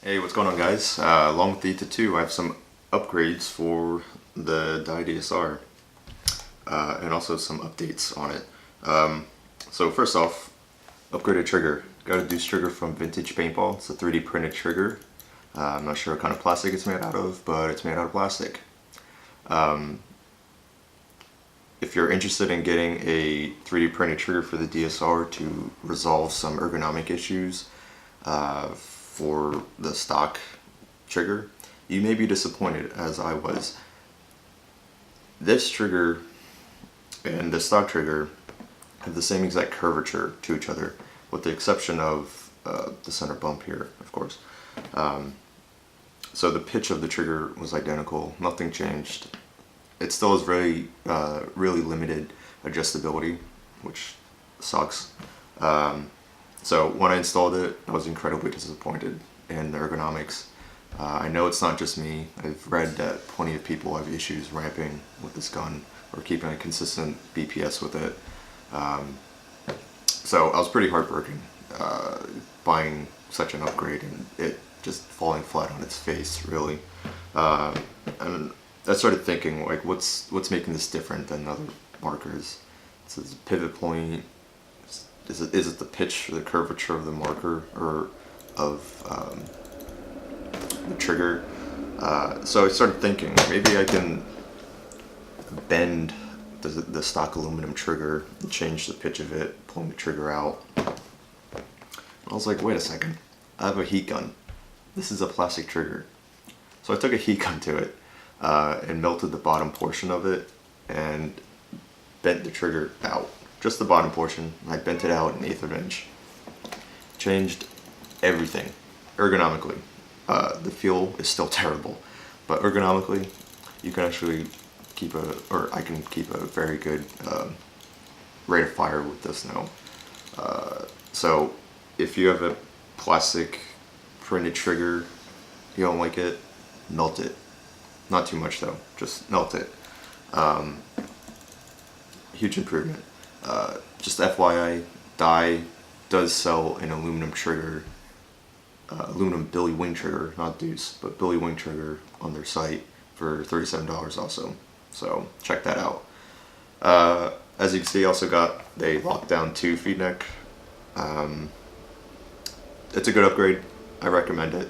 Hey, what's going on, guys? Along with the ETA 2, I have some upgrades for the DSR and also some updates on it. So first off, upgraded trigger. Got a deuce trigger from Vintage Paintball. It's a 3D printed trigger. I'm not sure what kind of plastic it's made out of, but it's made out of plastic. If you're interested in getting a 3D printed trigger for the DSR to resolve some ergonomic issues, for the stock trigger, you may be disappointed as I was. This trigger and the stock trigger have the same exact curvature to each other, with the exception of the center bump here, of course. So the pitch of the trigger was identical, nothing changed. It still has really limited adjustability, which sucks. So when I installed it, I was incredibly disappointed in the ergonomics. I know it's not just me. I've read that plenty of people have issues ramping with this gun or keeping a consistent BPS with it. So I was pretty heartbroken buying such an upgrade and it just falling flat on its face, really. And I started thinking, like, what's making this different than other markers? It's a pivot point. Is it the pitch or the curvature of the marker or of the trigger? So I started thinking maybe I can bend the stock aluminum trigger and change the pitch of it, pulling the trigger out. I was like, wait a second, I have a heat gun. This is a plastic trigger. So I took a heat gun to it and melted the bottom portion of it and bent the trigger out. Just the bottom portion. I bent it out 1/8 of an inch. Changed everything ergonomically. The feel is still terrible, but ergonomically, you can actually I can keep a very good rate of fire with this now. So if you have a plastic printed trigger, you don't like it, melt it. Not too much though, just melt it. Huge improvement. Just FYI, Dye does sell an aluminum trigger, aluminum billy wing trigger, not deuce, but billy wing trigger on their site for $37 also. So check that out. As you can see, also got the Lockdown 2 feedneck. It's a good upgrade. I recommend it.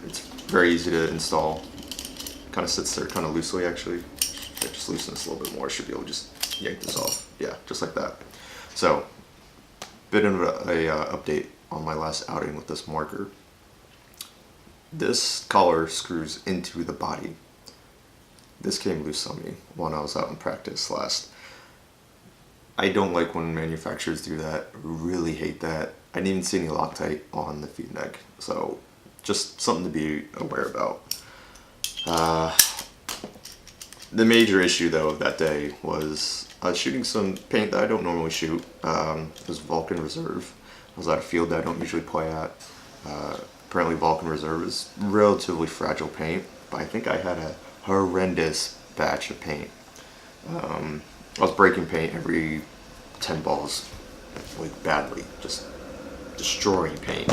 It's very easy to install. Kind of sits there kind of loosely, actually. I just loosen this a little bit more. I should be able to just yank this off. Yeah, just like that. So, bit of a update on my last outing with this marker. This collar screws into the body. This came loose on me when I was out in practice last. I don't like when manufacturers do that. Really hate that. I didn't even see any Loctite on the feed neck. So, just something to be aware about. The major issue though of that day was I was shooting some paint that I don't normally shoot. It was Vulcan Reserve. I was at a field that I don't usually play at. Apparently Vulcan Reserve is relatively fragile paint, but I think I had a horrendous batch of paint. I was breaking paint every 10 balls, like badly, just destroying paint.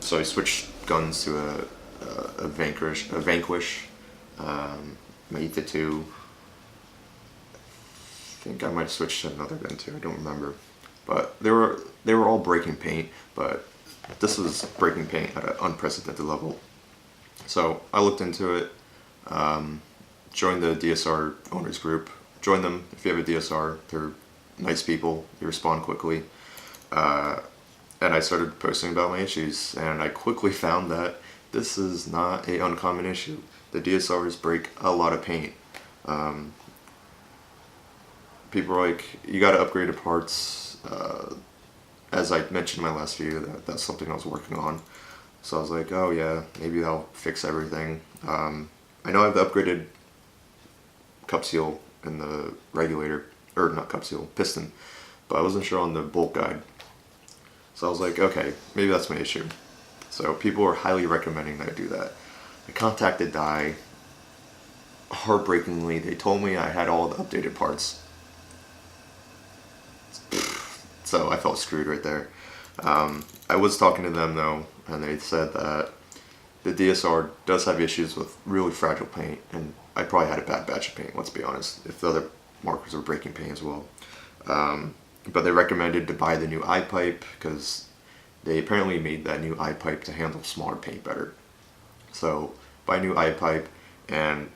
So I switched guns to a Vanquish. My ETA 2. I think I might have switched to another gun too. I don't remember, but they were all breaking paint, but this was breaking paint at an unprecedented level. So I looked into it, joined the DSR owners group. Join them if you have a DSR. They're nice people. They respond quickly, and I started posting about my issues, and I quickly found that this is not an uncommon issue. The DSRs break a lot of paint. People are like, you gotta upgrade the parts. As I mentioned in my last video, that's something I was working on. So I was like, oh yeah, maybe that'll fix everything. I know I have the upgraded cup seal in the regulator, or not cup seal, piston, but I wasn't sure on the bolt guide. So I was like, okay, maybe that's my issue. So people are highly recommending that I do that. I contacted Dye. Heartbreakingly, they told me I had all the updated parts. So I felt screwed right there. I was talking to them though. and they said that the DSR does have issues with really fragile paint, and I probably had a bad batch of paint, let's be honest, if the other markers were breaking paint as well. But they recommended to buy the new eye pipe because they apparently made that new eye pipe to handle smaller paint better. So buy a new eye pipe, and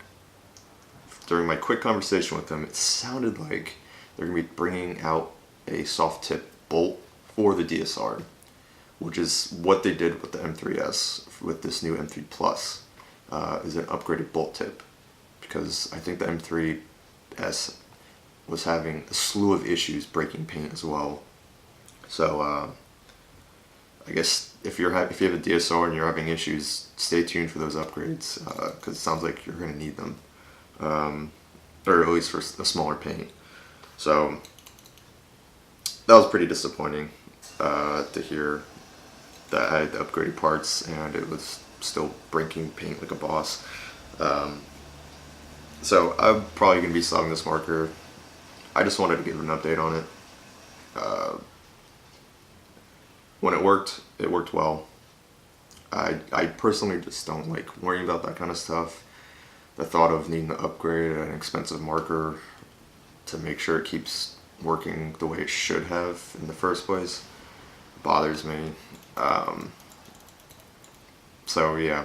during my quick conversation with them, it sounded like they're going to be bringing out a soft tip bolt for the DSR, which is what they did with the M3S with this new M3 Plus, is an upgraded bolt tip, because I think the M3S was having a slew of issues breaking paint as well. So I guess if you have a DSR and you're having issues, stay tuned for those upgrades, because it sounds like you're going to need them, or at least for a smaller paint. So that was pretty disappointing to hear that I had the upgraded parts and it was still breaking paint like a boss. So I'm probably going to be selling this marker. I just wanted to give an update on it. When it worked well. I personally just don't like worrying about that kind of stuff. The thought of needing to upgrade an expensive marker to make sure it keeps working the way it should have in the first place bothers me. So yeah,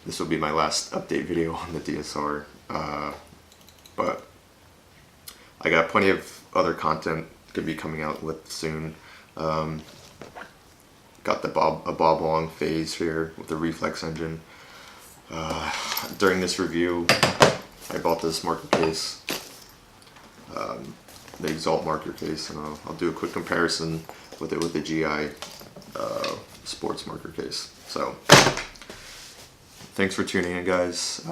this will be my last update video on the DSR, but I got plenty of other content could be coming out with soon. Got a bob long phase here with the reflex engine. During this review, I bought this marker case, the Exalt marker case, and I'll do a quick comparison with it with the GI sports marker case. So thanks for tuning in, guys,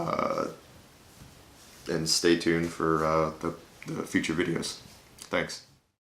and stay tuned for the future videos. Thanks.